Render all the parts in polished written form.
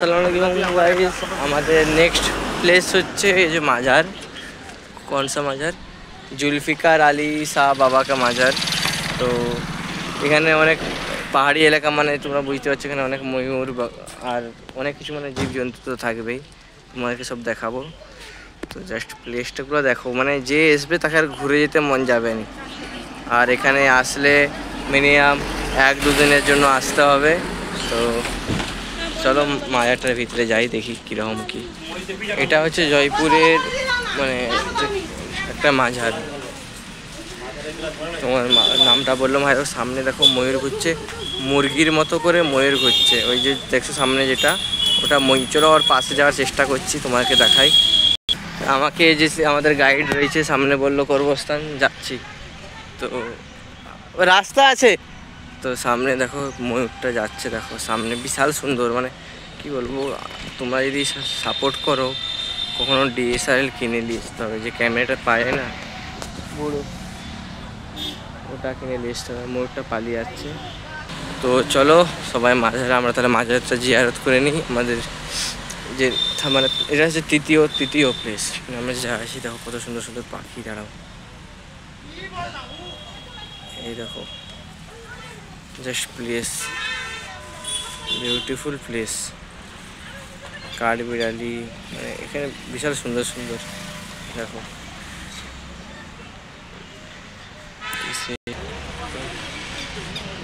अस्सलामुअलैकुम गाइस, हमारे next place হচ্ছে এই যে মাজার। कौन सा মাজার? জুলফিকার আলী শাহ বাবা का মাজার। তো এখানে অনেক পাহাড়ি এলাকা, মানে তোমরা বুঝতে পারছো এখানে অনেক ময়ূর আর অনেক কিছু মানে জীবজন্তু তো থাকবেই, তোমাদেরকে সব দেখাবো। তো জাস্ট প্লেসটাগুলো দেখো, মানে যে আসবে তাকে আর ঘুরে যেতে মন যাবে না। আর এখানে আসলে মিনিমাম 1-2 দিনের জন্য আসতে হবে। তো চলো মাজারটার ভিতরে যাই, দেখি কীরকম কি। এটা হচ্ছে জয়পুরের মানে একটা মাজার। তোমার নামটা বললাম ভাই। সামনে দেখো ময়ূর ঘুরছে, মুরগির মতো করে ময়ূর ঘুরছে। ওই যে দেখছো সামনে যেটা, ওটা ময়ূর। চলো ওর পাশে যাওয়ার চেষ্টা করছি, তোমাকে দেখাই। আমাকে যে আমাদের গাইড রয়েছে সামনে বললো কর্মস্থান, যাচ্ছি। তো রাস্তা আছে তো সামনে দেখো ময়ূরটা যাচ্ছে, দেখো সামনে বিশাল সুন্দর। মানে কি বলবো, তোমরা যদি সাপোর্ট করো কখনো DSLR কিনে নিয়ে আসতে হবে, যে ক্যামেরাটা পায় না বড়ো, ওটা কিনে নিয়ে আসতে হবে। ময়ূরটা পালিয়ে যাচ্ছে। তো চলো সবাই মাঝারে, আমরা তাহলে মাঝারটা জিয়ারত করে নিই। আমাদের যে মানে এটা হচ্ছে তৃতীয় প্লেস, আমরা যা আসি। দেখো কত সুন্দর সুন্দর পাখি, দাঁড়াও এই দেখো, জাস্ট প্লেস, বিউটিফুল প্লেস। কাঠবিড়ালি, মানে এখানে বিশাল সুন্দর সুন্দর। দেখো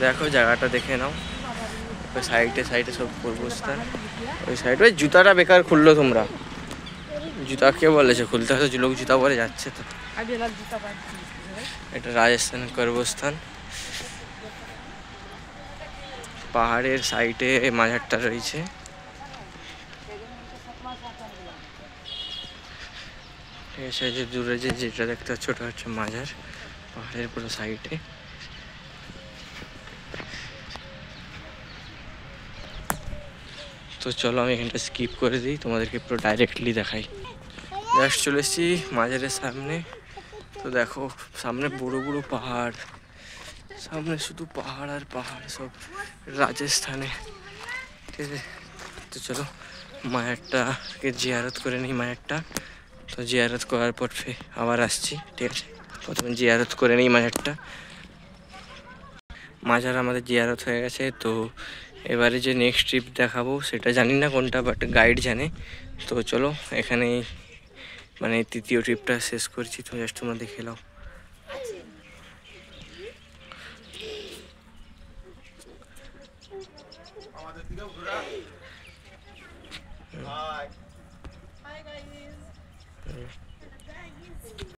দেখো জায়গাটা দেখে নাও। সাইডে সব কর্মস্থান। ওই সাইডে ওই জুতাটা বেকার খুললো তোমরা, জুতা কে বলেছে খুলতে? হয়তো লোক জুতা পরে যাচ্ছে। তো এটা রাজস্থানের কর্মস্থান, পাহাড়ের সাইডে মাজারটা রয়েছে। ঠিক আছে, যে দূরে যেটা দেখতে পাচ্ছ ওটা হচ্ছে মাজার, পাহাড়ের পুরো সাইডে। তো চলো আমি এখানটা স্কিপ করে দিই, তোমাদেরকে পুরো ডাইরেক্টলি দেখাই। জাস্ট চলে এসেছি মাজারের সামনে। তো দেখো সামনে বড় বড় পাহাড়, সামনে শুধু পাহাড় আর পাহাড়, সব রাজস্থানে। ঠিক আছে, তো চলো মায়ারটাকে জিয়ারত করে নিই মায়ারটা। তো জিয়ারত করার পর আবার আসছি। ঠিক আছে, প্রথমে জিয়ারত করে নিই মাজারটা। মাজার আমাদের জিয়ারত হয়ে গেছে। তো এবারে যে নেক্সট ট্রিপ দেখাবো সেটা জানি না কোনটা, বাট গাইড জানে। তো চলো এখানেই মানে তৃতীয় ট্রিপটা শেষ করছি। তো জাস্ট তোমরা দেখে নাও।